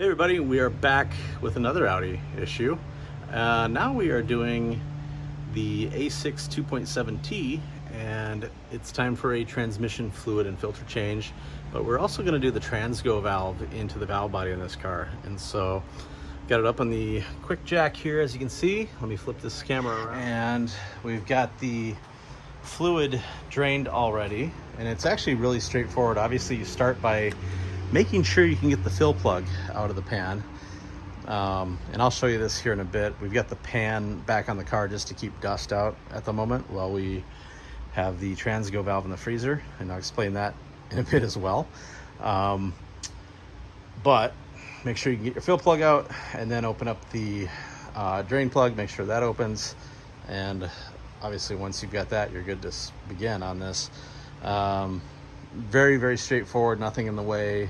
Hey everybody, we are back with another Audi issue. Now we are doing the A6 2.7T, and it's time for a transmission fluid and filter change, but we're also going to do the TransGo valve into the valve body in this car. And so got it up on the QuickJack here, as you can see. Let me flip this camera around. And we've got the fluid drained already, and it's actually really straightforward. Obviously you start by making sure you can get the fill plug out of the pan. And I'll show you this here in a bit. We've got the pan back on the car just to keep dust out at the moment while we have the TransGo valve in the freezer, and I'll explain that in a bit as well. But make sure you can get your fill plug out, and then open up the drain plug, make sure that opens, and obviously once you've got that, you're good to begin on this. Very, very straightforward, nothing in the way.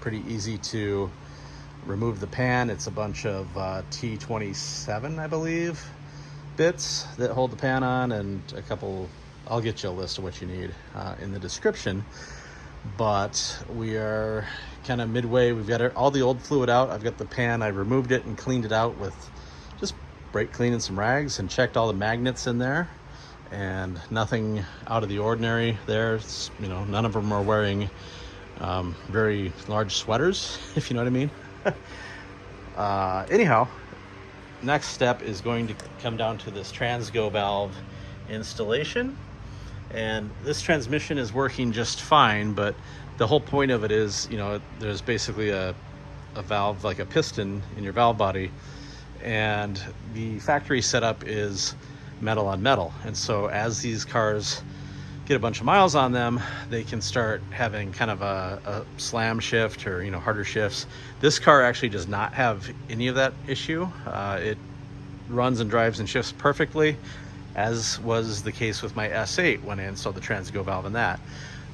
Pretty easy to remove the pan. It's a bunch of T27, I believe, bits that hold the pan on, and a couple, I'll get you a list of what you need in the description. But we are kind of midway. We've got all the old fluid out. I've got the pan, I removed it and cleaned it out with just brake clean and some rags, and checked all the magnets in there, and nothing out of the ordinary there. You know, none of them are wearing very large sweaters, if you know what I mean. Anyhow, next step is going to come down to this TransGo valve installation, and this transmission is working just fine, but the whole point of it is, you know, there's basically a valve, like a piston in your valve body, and the factory setup is metal on metal. And so as these cars get a bunch of miles on them, they can start having kind of a slam shift, or, you know, harder shifts. This car actually does not have any of that issue. It runs and drives and shifts perfectly, as was the case with my S8 when I installed the TransGo valve in that.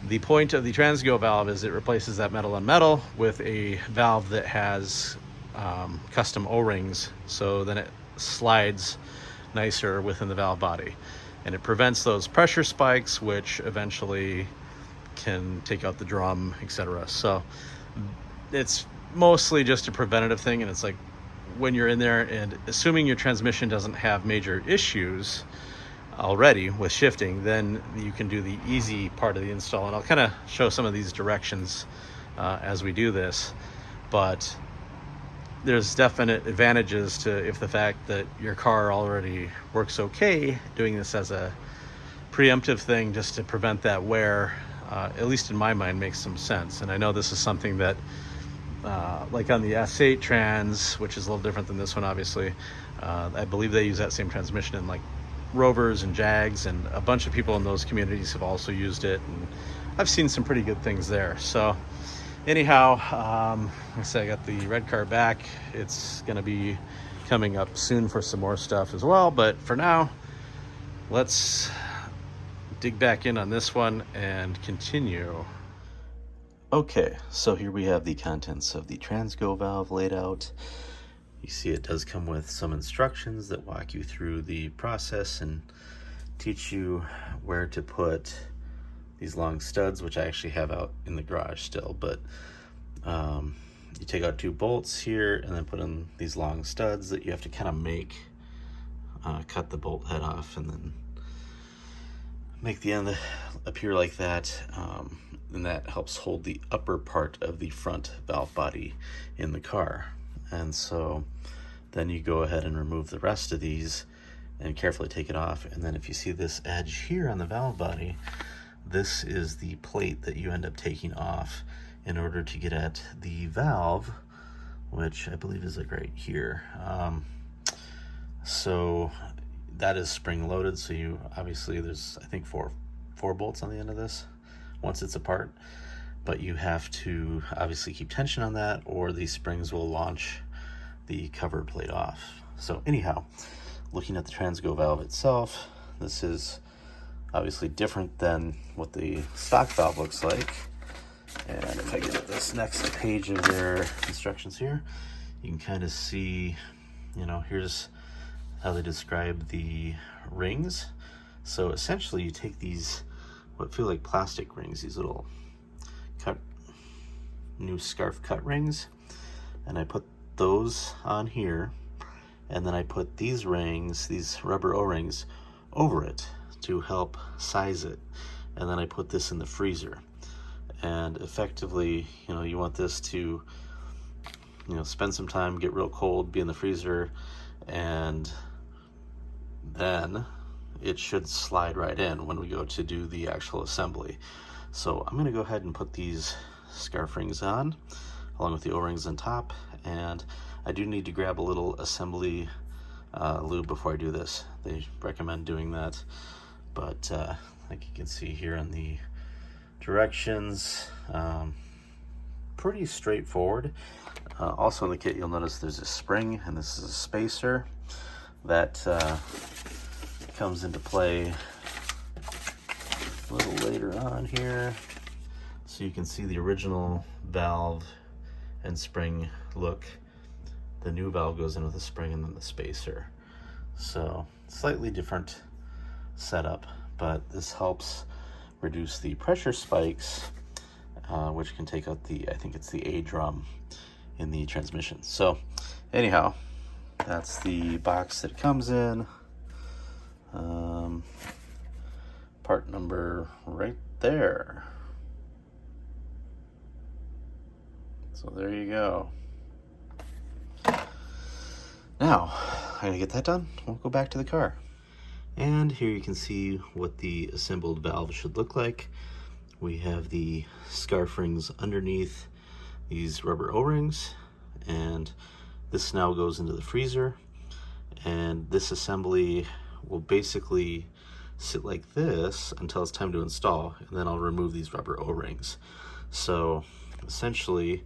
The point of the TransGo valve is it replaces that metal on metal with a valve that has custom O-rings, so then it slides nicer within the valve body, and it prevents those pressure spikes, which eventually can take out the drum, etc. So it's mostly just a preventative thing, and it's like when you're in there, and assuming your transmission doesn't have major issues already with shifting, then you can do the easy part of the install. And I'll kind of show some of these directions as we do this, but there's definite advantages to if the fact that your car already works okay, doing this as a preemptive thing just to prevent that wear, at least in my mind, makes some sense. And I know this is something that like on the S8 Trans, which is a little different than this one, obviously, I believe they use that same transmission in like Rovers and Jags, and a bunch of people in those communities have also used it, and I've seen some pretty good things there. So anyhow, like I said, I got the red car back. It's gonna be coming up soon for some more stuff as well, but for now, let's dig back in on this one and continue. Okay, so here we have the contents of the TransGo valve laid out. You see it does come with some instructions that walk you through the process and teach you where to put these long studs, which I actually have out in the garage still, but you take out 2 bolts here and then put in these long studs that you have to kind of make, cut the bolt head off and then make the end appear like that, and that helps hold the upper part of the front valve body in the car. And so then you go ahead and remove the rest of these and carefully take it off, and then if you see this edge here on the valve body, this is the plate that you end up taking off in order to get at the valve, which I believe is like right here. So that is spring loaded, so you obviously, there's I think four bolts on the end of this once it's apart, but you have to obviously keep tension on that, or these springs will launch the cover plate off. So anyhow, looking at the TransGo valve itself, this is obviously different than what the stock valve looks like. And if I get at this next page of their instructions here, you can kind of see, you know, here's how they describe the rings. So essentially you take these, what feel like plastic rings, these little new scarf cut rings, and I put those on here, and then I put these rings, these rubber O-rings, over it to help size it. And then I put this in the freezer. And effectively, you know, you want this to, you know, spend some time, get real cold, be in the freezer, and then it should slide right in when we go to do the actual assembly. So I'm going to go ahead and put these scarf rings on along with the O-rings on top, and I do need to grab a little assembly lube before I do this. They recommend doing that, but like you can see here on the directions, pretty straightforward. Also in the kit you'll notice there's a spring, and this is a spacer that comes into play a little later on here. So you can see the original valve and spring look. The new valve goes in with the spring and then the spacer. So slightly different setup, but this helps reduce the pressure spikes, which can take out the, I think it's the A drum in the transmission. So anyhow, that's the box that it comes in. Part number right there. So there you go. Now, I'm gonna get that done. We'll go back to the car. And here you can see what the assembled valve should look like. We have the scarf rings underneath these rubber O-rings, and this now goes into the freezer. And this assembly will basically sit like this until it's time to install, and then I'll remove these rubber O-rings. So essentially,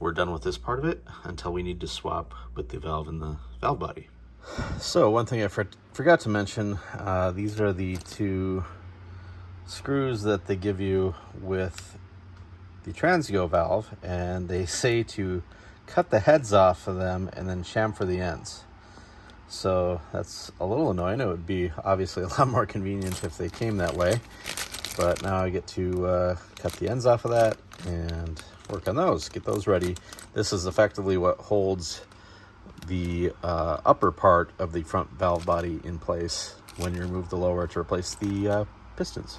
we're done with this part of it until we need to swap with the valve and the valve body. So one thing I forgot to mention, these are the two screws that they give you with the TransGo valve, and they say to cut the heads off of them and then chamfer the ends. So that's a little annoying. It would be obviously a lot more convenient if they came that way, but now I get to cut the ends off of that and work on those, get those ready. This is effectively what holds the upper part of the front valve body in place when you remove the lower to replace the pistons.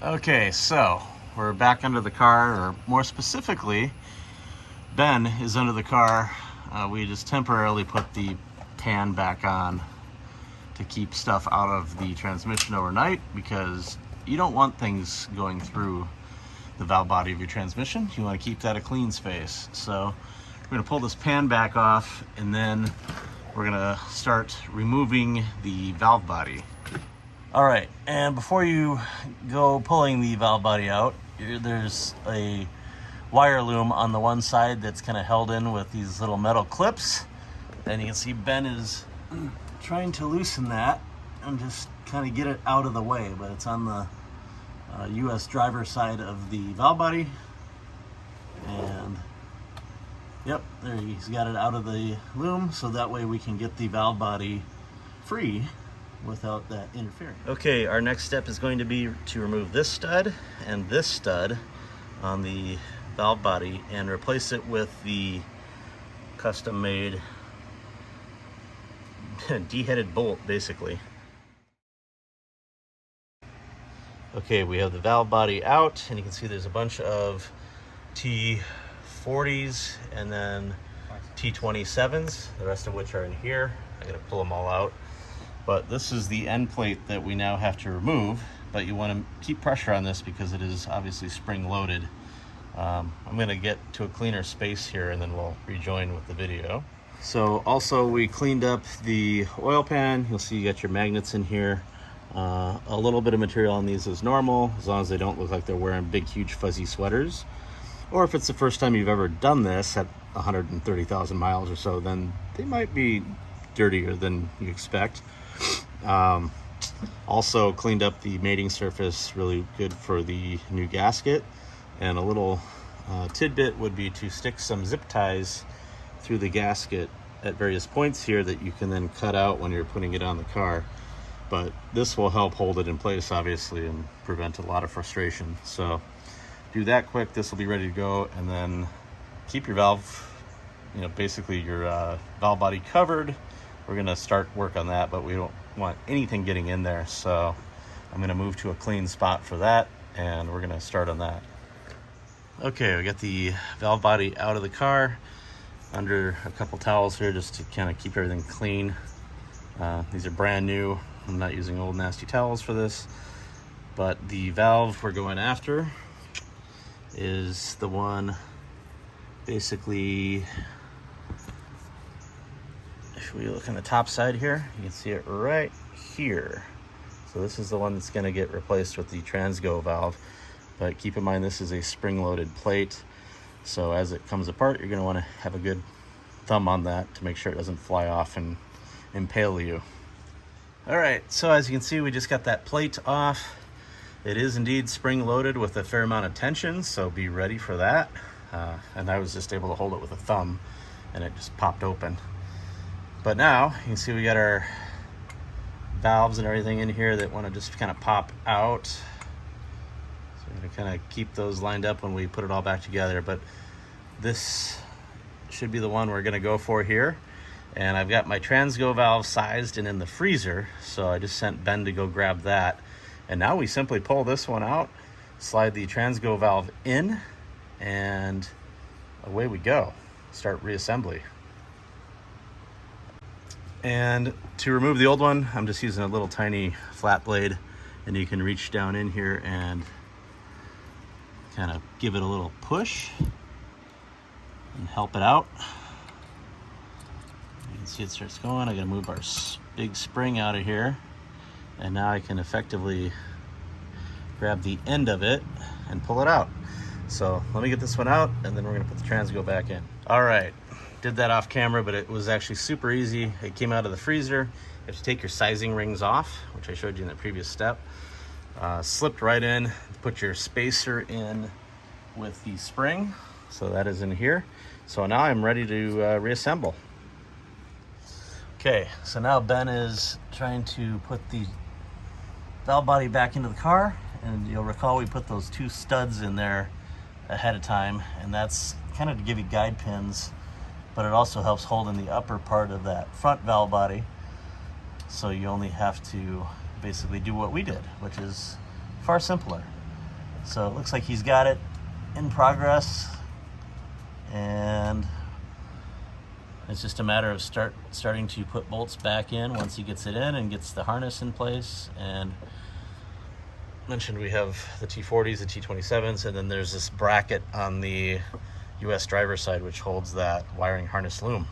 Okay, so we're back under the car, or more specifically, Ben is under the car. We just temporarily put the pan back on to keep stuff out of the transmission overnight, because you don't want things going through the valve body of your transmission. You want to keep that a clean space. So we're going to pull this pan back off, and then we're going to start removing the valve body. All right, and before you go pulling the valve body out, there's a wire loom on the one side that's kind of held in with these little metal clips. And you can see Ben is trying to loosen that and just kind of get it out of the way, but it's on the US driver side of the valve body. And yep, there, he's got it out of the loom, so that way we can get the valve body free without that interfering. Okay, our next step is going to be to remove this stud and this stud on the valve body and replace it with the custom made D-headed bolt, basically. Okay, we have the valve body out, and you can see there's a bunch of T40s and then T27s, the rest of which are in here. I gotta pull them all out. But this is the end plate that we now have to remove, but you want to keep pressure on this because it is obviously spring loaded. I'm gonna get to a cleaner space here and then we'll rejoin with the video. So also we cleaned up the oil pan. You'll see you got your magnets in here. A little bit of material on these is normal, as long as they don't look like they're wearing big, huge, fuzzy sweaters. Or if it's the first time you've ever done this at 130,000 miles or so, then they might be dirtier than you expect. Also cleaned up the mating surface, really good for the new gasket. And a little tidbit would be to stick some zip ties through the gasket at various points here that you can then cut out when you're putting it on the car. But this will help hold it in place, obviously, and prevent a lot of frustration. So do that quick, this will be ready to go, and then keep your valve you know, basically your valve body covered. We're gonna start work on that, but we don't want anything getting in there. So I'm gonna move to a clean spot for that, and we're gonna start on that. Okay, we got the valve body out of the car under a couple towels here just to kind of keep everything clean. These are brand new. I'm not using old nasty towels for this, but the valve we're going after is the one basically, if we look on the top side here, you can see it right here. So this is the one that's going to get replaced with the TransGo valve. But keep in mind, this is a spring-loaded plate. So as it comes apart, you're going to want to have a good thumb on that to make sure it doesn't fly off and impale you. All right, so as you can see, we just got that plate off. It is indeed spring-loaded with a fair amount of tension, so be ready for that. And I was just able to hold it with a thumb, and it just popped open. But now, you can see we got our valves and everything in here that want to just kind of pop out. So we're going to kind of keep those lined up when we put it all back together. But this should be the one we're going to go for here. And I've got my TransGo valve sized and in the freezer, so I just sent Ben to go grab that. And now we simply pull this one out, slide the TransGo valve in, and away we go. Start reassembly. And to remove the old one, I'm just using a little tiny flat blade, and you can reach down in here and kind of give it a little push and help it out. You can see it starts going. I gotta move our big spring out of here, and now I can effectively grab the end of it and pull it out. So let me get this one out, and then we're gonna put the TransGo back in. All right, did that off camera, but it was actually super easy. It came out of the freezer. You have to take your sizing rings off, which I showed you in the previous step. Slipped right in, put your spacer in with the spring. So that is in here. So now I'm ready to reassemble. Okay, so now Ben is trying to put the valve body back into the car, and you'll recall we put those two studs in there ahead of time, and that's kind of to give you guide pins, but it also helps hold in the upper part of that front valve body, so you only have to basically do what we did, which is far simpler. So it looks like he's got it in progress, and it's just a matter of starting to put bolts back in once he gets it in and gets the harness in place. And mentioned we have the T40s, the T27s, and then there's this bracket on the US driver's side which holds that wiring harness loom.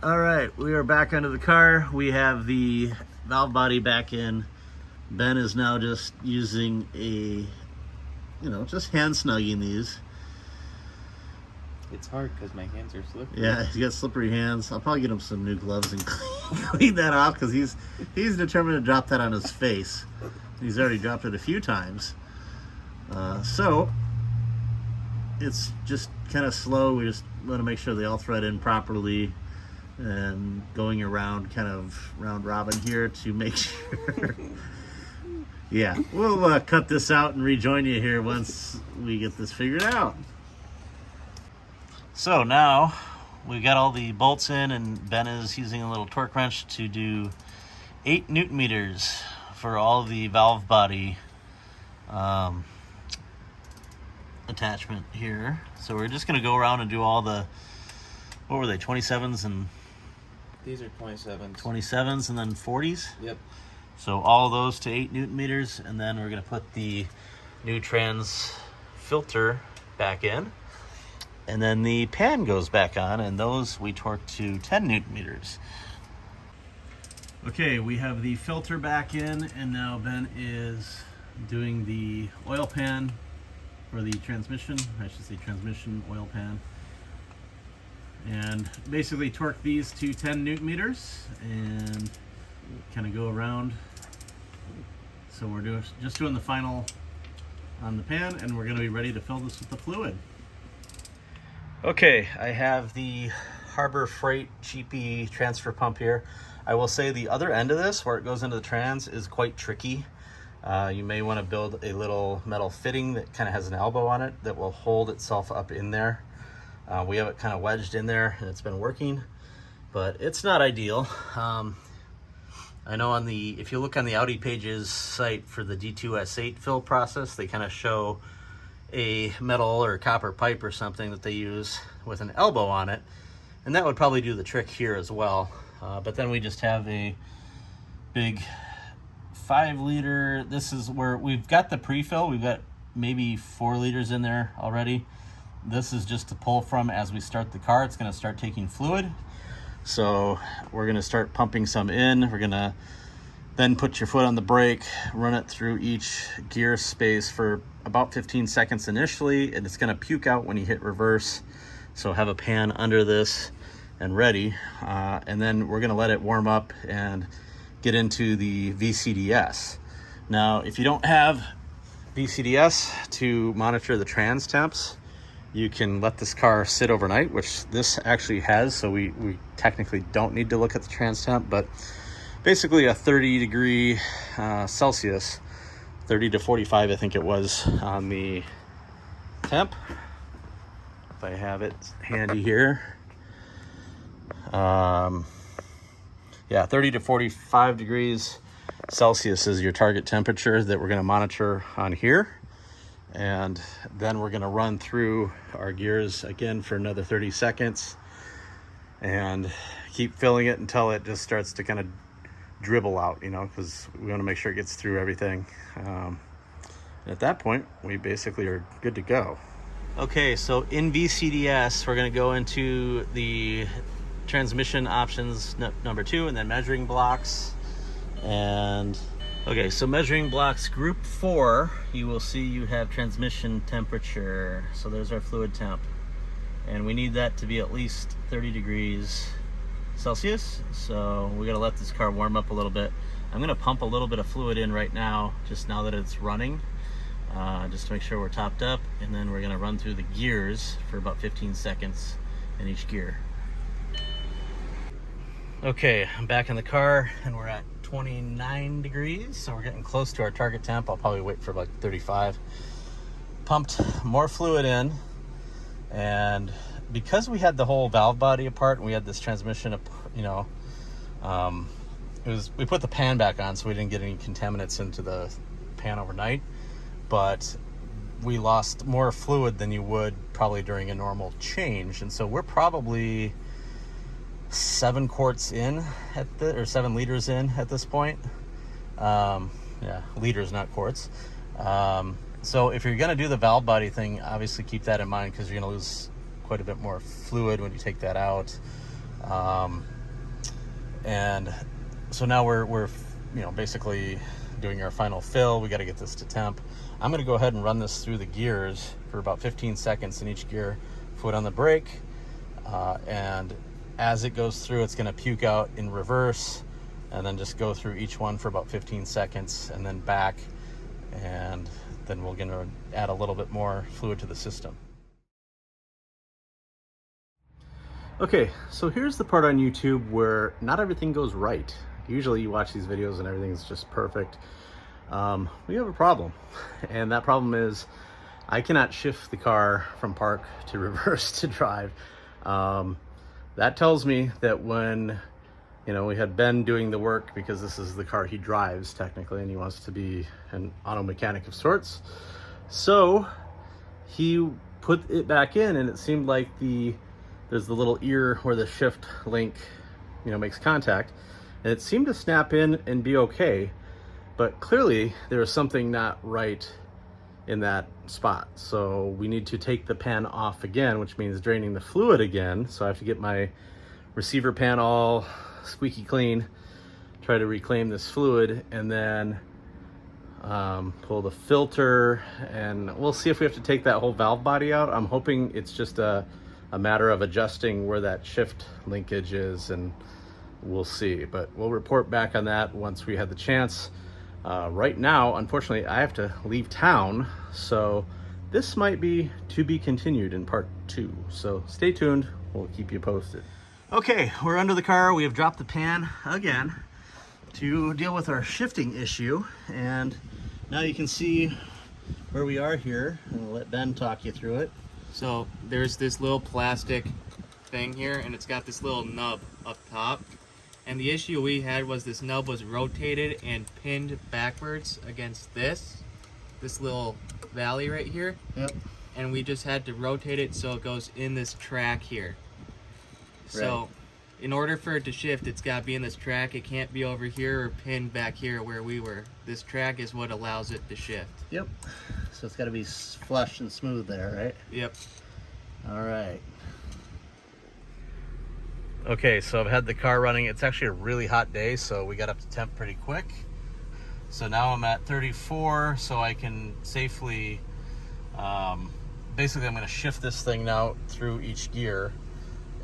All right, we are back under the car. We have the valve body back in. Ben is now just using a, just hand snugging these. It's hard because my hands are slippery. Yeah, he's got slippery hands. I'll probably get him some new gloves and clean that off, because he's determined to drop that on his face. He's already dropped it a few times. So it's just kind of slow. We just want to make sure they all thread in properly, and going around kind of round robin here to make sure. Yeah, we'll cut this out and rejoin you here once we get this figured out. So now we've got all the bolts in, and Ben is using a little torque wrench to do 8 Newton meters for all the valve body attachment here. So we're just going to go around and do all the, what were they, 27s and... These are 27s. 27s and then 40s? Yep. So all of those to 8 Newton meters, and then we're going to put the new trans filter back in. And then the pan goes back on, and those we torque to 10 Newton meters. Okay, we have the filter back in, and now Ben is doing the oil pan for the transmission. I should say transmission oil pan. And basically torque these to 10 Newton meters and kind of go around. So we're just doing the final on the pan, and we're going to be ready to fill this with the fluid. Okay, I have the Harbor Freight cheapy transfer pump here. I will say the other end of this, where it goes into the trans, is quite tricky. You may want to build a little metal fitting that kind of has an elbow on it that will hold itself up in there. We have it kind of wedged in there and it's been working, but it's not ideal. I know if you look on the Audi Pages site for the D2S8 fill process, they kind of show a metal or copper pipe or something that they use with an elbow on it, and that would probably do the trick here as well. But then we just have a big 5-liter. This is where we've got the pre-fill. We've got maybe 4 liters in there already. This is just to pull from as we start the car. It's going to start taking fluid. So we're going to start pumping some in. We're going to then put your foot on the brake, run it through each gear space for about 15 seconds initially, and it's going to puke out when you hit reverse. So have a pan under this and ready. And then we're going to let it warm up and get into the VCDS. Now, if you don't have VCDS to monitor the trans temps, you can let this car sit overnight, which this actually has, so we technically don't need to look at the trans temp, but basically a 30 Celsius, 30 to 45 I think it was on the temp, if I have it handy here. Yeah, 30 to 45 degrees Celsius is your target temperature that we're going to monitor on here. And then we're going to run through our gears again for another 30 seconds and keep filling it until it just starts to kind of dribble out, you know, because we want to make sure it gets through everything. At that point, we basically are good to go. Okay, so in VCDS, we're going to go into the transmission options number 2 and then measuring blocks. And okay, so measuring blocks group 4, you will see you have transmission temperature. So there's our fluid temp. And we need that to be at least 30 degrees Celsius. So we gotta let this car warm up a little bit. I'm gonna pump a little bit of fluid in right now, just now that it's running, just to make sure we're topped up. And then we're gonna run through the gears for about 15 seconds in each gear. Okay, I'm back in the car and we're at 29 degrees, so we're getting close to our target temp. I'll probably wait for like 35. Pumped more fluid in, and because we had the whole valve body apart and we had this transmission, you know, we put the pan back on so we didn't get any contaminants into the pan overnight, but we lost more fluid than you would probably during a normal change, and so we're probably 7 quarts in or 7 liters in at this point. Yeah, liters, not quarts. So if you're gonna do the valve body thing, obviously keep that in mind, because you're gonna lose quite a bit more fluid when you take that out. And so now we're you know, basically doing our final fill. We got to get this to temp. I'm gonna go ahead and run this through the gears for about 15 seconds in each gear, foot on the brake, and as it goes through, it's going to puke out in reverse, and then just go through each one for about 15 seconds and then back, and then we're going to add a little bit more fluid to the system. Okay, so here's the part on YouTube where not everything goes right. Usually you watch these videos and everything's just perfect. We have a problem, and that problem is I cannot shift the car from park to reverse to drive. That tells me that when, you know, we had Ben doing the work, because this is the car he drives technically, and he wants to be an auto mechanic of sorts. So he put it back in, and it seemed like there's the little ear where the shift link, you know, makes contact, and it seemed to snap in and be okay, but clearly there was something not right in that spot. So we need to take the pan off again, which means draining the fluid again. So I have to get my receiver pan all squeaky clean, try to reclaim this fluid, and then pull the filter, and we'll see if we have to take that whole valve body out. I'm hoping it's just a matter of adjusting where that shift linkage is, and we'll see. But we'll report back on that once we have the chance. Right now, unfortunately, I have to leave town, so this might be to be continued in part 2. So stay tuned, we'll keep you posted. Okay, we're under the car. We have dropped the pan again to deal with our shifting issue, and now you can see where we are here. I'll let Ben talk you through it. So there's this little plastic thing here, and it's got this little nub up top. And the issue we had was this nub was rotated and pinned backwards against this little valley right here. Yep. And we just had to rotate it so it goes in this track here. So in order for it to shift, it's got to be in this track. It can't be over here or pinned back here where we were. This track is what allows it to shift. Yep. So it's got to be flush and smooth there, right? Yep. All right. Okay, so I've had the car running. It's actually a really hot day, so we got up to temp pretty quick. So now I'm at 34, so I can safely, basically I'm going to shift this thing now through each gear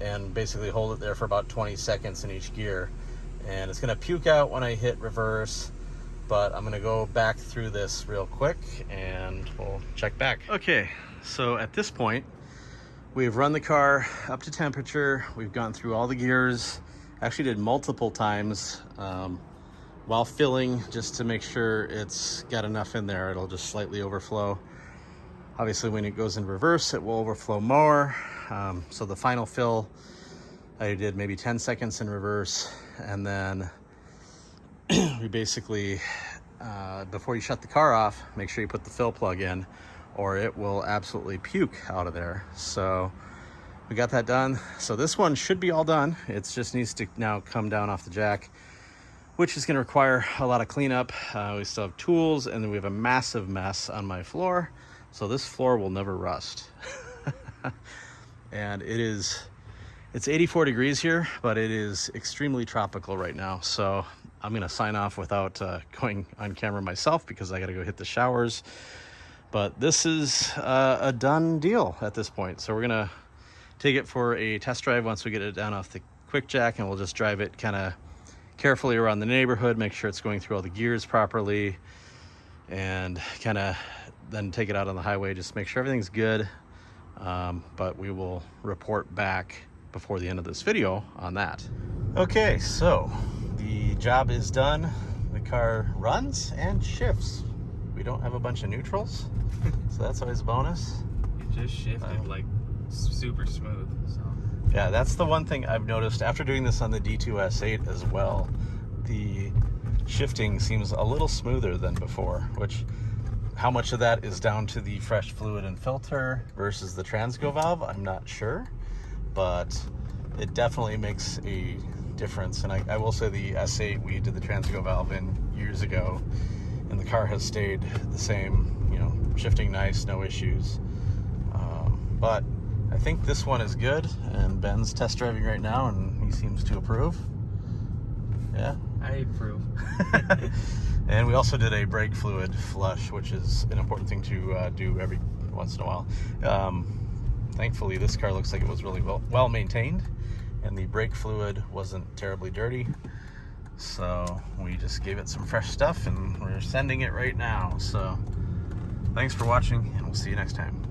and basically hold it there for about 20 seconds in each gear. And it's going to puke out when I hit reverse, but I'm going to go back through this real quick and we'll check back. Okay, so at this point, we've run the car up to temperature. We've gone through all the gears. Actually did multiple times while filling, just to make sure it's got enough in there. It'll just slightly overflow. Obviously when it goes in reverse, it will overflow more. So the final fill, I did maybe 10 seconds in reverse. And then we basically, before you shut the car off, make sure you put the fill plug in, or it will absolutely puke out of there. So we got that done. So this one should be all done. It just needs to now come down off the jack, which is going to require a lot of cleanup. We still have tools, and then we have a massive mess on my floor. So this floor will never rust. And it's 84 degrees here, but it is extremely tropical right now. So I'm going to sign off without going on camera myself because I got to go hit the showers. But this is a done deal at this point. So we're gonna take it for a test drive once we get it down off the QuickJack, and we'll just drive it kind of carefully around the neighborhood, make sure it's going through all the gears properly, and kind of then take it out on the highway, just make sure everything's good. But we will report back before the end of this video on that. Okay, so the job is done. The car runs and shifts. We don't have a bunch of neutrals, so that's always a bonus. It just shifted like super smooth. So. Yeah, that's the one thing I've noticed after doing this on the D2S8 as well. The shifting seems a little smoother than before, which how much of that is down to the fresh fluid and filter versus the TransGo valve, I'm not sure, but it definitely makes a difference. And I will say the S8 we did the TransGo valve in years ago, and the car has stayed the same, you know, shifting nice, no issues. But I think this one is good, and Ben's test driving right now, and he seems to approve. Yeah? I approve. And we also did a brake fluid flush, which is an important thing to do every once in a while. Thankfully, this car looks like it was really well maintained, and the brake fluid wasn't terribly dirty. So we just gave it some fresh stuff, and we're sending it right now. So thanks for watching, and we'll see you next time.